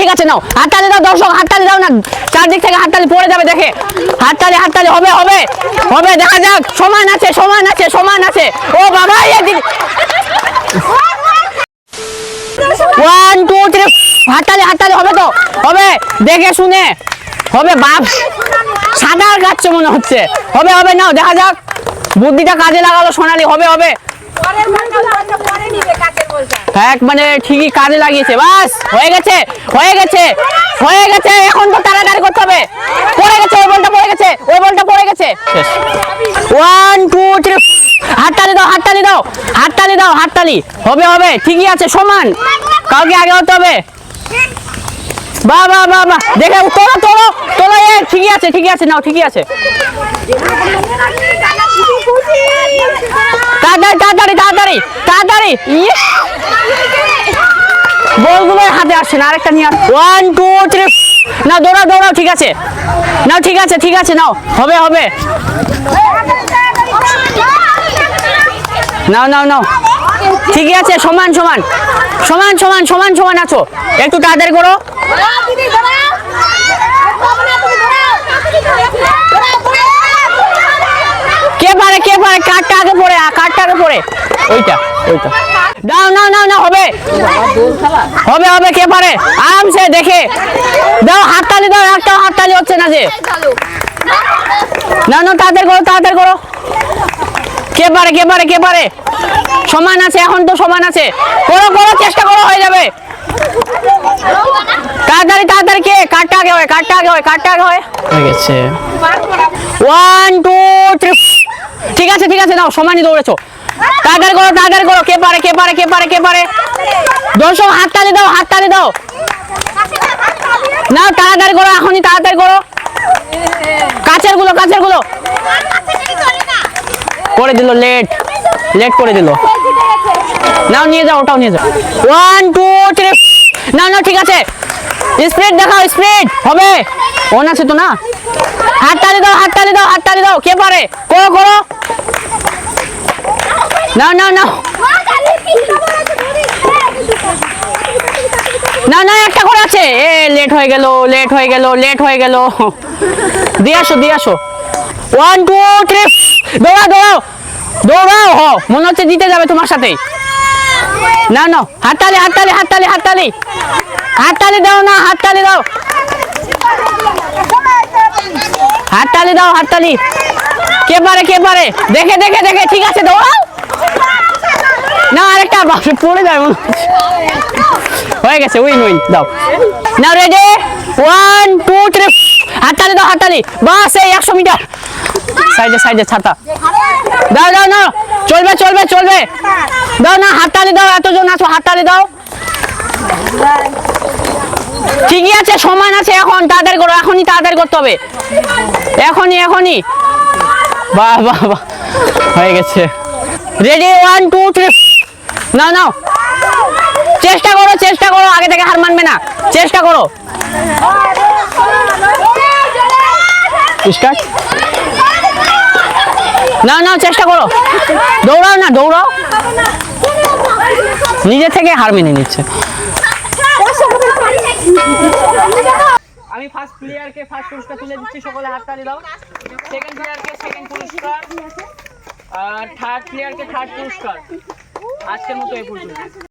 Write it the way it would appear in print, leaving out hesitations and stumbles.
ঠিক আছে নাও হাততালি দাও দর্শক, হাততালি দাও না, চারদিক থেকে হাততালি পড়ে যাবে দেখে। হাততালি হাততালি হবে হবে হবে, দেখা যাক। সমান আছে সমান আছে সমান আছে। ও বাবা এদিকে 1 2 3 হাততালি হাততালি হবে তো হবে, দেখে শুনে হবে। বাপ সাঁতার কাটছে মনে হচ্ছে। হবে হবে নাও দেখা যাক, বুদ্ধিটা কাজে লাগালো সোনালি। হবে হবে, এক মানে ঠিকই কাজে লাগিয়েছে। বাস হয়ে গেছে হয়ে গেছে হয়ে গেছে, এখন তো তাড়াতাড়ি করতে হবে। পড়ে গেছে ওই বলটা, পড়ে গেছে ওই বলটা, পড়ে গেছে। 1 2 3 হাততালি দাও হাততালি দাও হাততালি দাও হাততালি। হবে হবে ঠিকই আছে সমান, কাউকে আগে হতে হবে। বাহ বাহ বাহ বাহ, দেখে তোলো তোলো তোলো, ঠিকই আছে ঠিকই আছে নাও, ঠিকই আছে। তাড়াতাড়ি তাড়াতাড়ি তাড়াতাড়ি তাড়াতাড়ি, বলগুলো হাতে আসছে না, আরেকটা নিয়ে 1 2 3 নাও, দৌড়াও দৌড়াও, ঠিক আছে নাও, ঠিক আছে ঠিক আছে নাও। হবে হবে নাও নাও নাও, ঠিকই আছে সমান সমান সমান সমান সমান সমান আছো। একটু তাড়াতাড়ি করো। কে পারে কে পারে, কাঠটা আগে পড়ে, কাঠটা আগে পড়ে, ওইটা ওইটা। নাও নাও নাও নাও, হবে হবে হবে, কে পারে আরামসে দেখে দাও। হাততালি দাও, একটা হাততালি হচ্ছে না যে। না না তাড়াতাড়ি করো তাড়াতাড়ি করো, কে পারে কে পারে কে পারে, সমান আছে এখন তো সমান আছে। করো করো, চেষ্টা করো, হয়ে যাবে। তাড়াতাড়ি তাড়াতাড়ি, কে কাঠটা আগে হয়, কাঠটা আগে হয়, কাঠটা আগে হয়। হয়ে গেছে 1 2 3 ঠিক আছে ঠিক আছে নাও, সমানই দৌড়েছো। তাড়াতাড়ি করো তাড়াতাড়ি করো, কে পারে কে পারে কে পারে কে পারে। দর্শক হাততালি দাও হাততালি দাও, নাও তাড়াতাড়ি করো, এখনই তাড়াতাড়ি করো। কাছের গুলো করে দিল, লেট লেট করে দিল। নাও নিয়ে যাও, ওটাও নিয়ে যাও। 1 2 3 না না ঠিক আছে, স্পিড দেখাও স্পিড। হবে অন আছে তো না। হাততালি দাও হাততালি দাও হাততালি দাও, কে পারে করো করো। না না না না না, একটা করে আছে। এ লেট হয়ে গেল লেট হয়ে গেল লেট হয়ে গেল। দিয়ে আসো দিয়ে আসো। 1 2 3 দৌড়াও দৌড়াও দৌড়াও। হ মনে হচ্ছে জিতে যাবে তোমার সাথে। না না, হাততালি হাততালি হাততালি হাততালি হাততালি দাও না, হাততালি দাও হাততালি দাও হাততালি। কে পারে কে পারে, দেখে দেখে দেখে, ঠিক আছে দৌড়াও। না আরেকটা বাপরে পড়ে যায় মনে হচ্ছে। হয়ে গেছে, উইন উইন দাও। নাও রেডি 1 2 3 হাততালি দাও হাততালি। বাস এই 100 মিটার। সাইডে সাইডে ছাতা দাও দাও না, চলবে চলবে চলবে, দাও না হাততালি দাও, এতজন আছো হাততালি দাও। ঠিকই আছে সমান আছে, এখন তাড়াতাড়ি করো, এখনই তাড়াতাড়ি করতে হবে, এখনই এখনই। বাহ বাহ বাহ, হয়ে গেছে। রেডি 1 2 3 নাও নাও, চেষ্টা করো, আগে থেকে হার মানবে না, চেষ্টা করো। স্টার্ট। না না চেষ্টা করো, দৌড়াও না দৌড়াও, নিজে থেকে হার মেনে নিচ্ছে। আমি ফার্স্ট প্লেয়ারকে ফার্স্ট পুরস্কার তুলে দিচ্ছি, সকলে হাততালি দাও। সেকেন্ড প্লেয়ারকে সেকেন্ড পুরস্কার, আর থার্ড প্লেয়ারকে থার্ড পুরস্কার। আজকের মতো এই পর্যন্ত।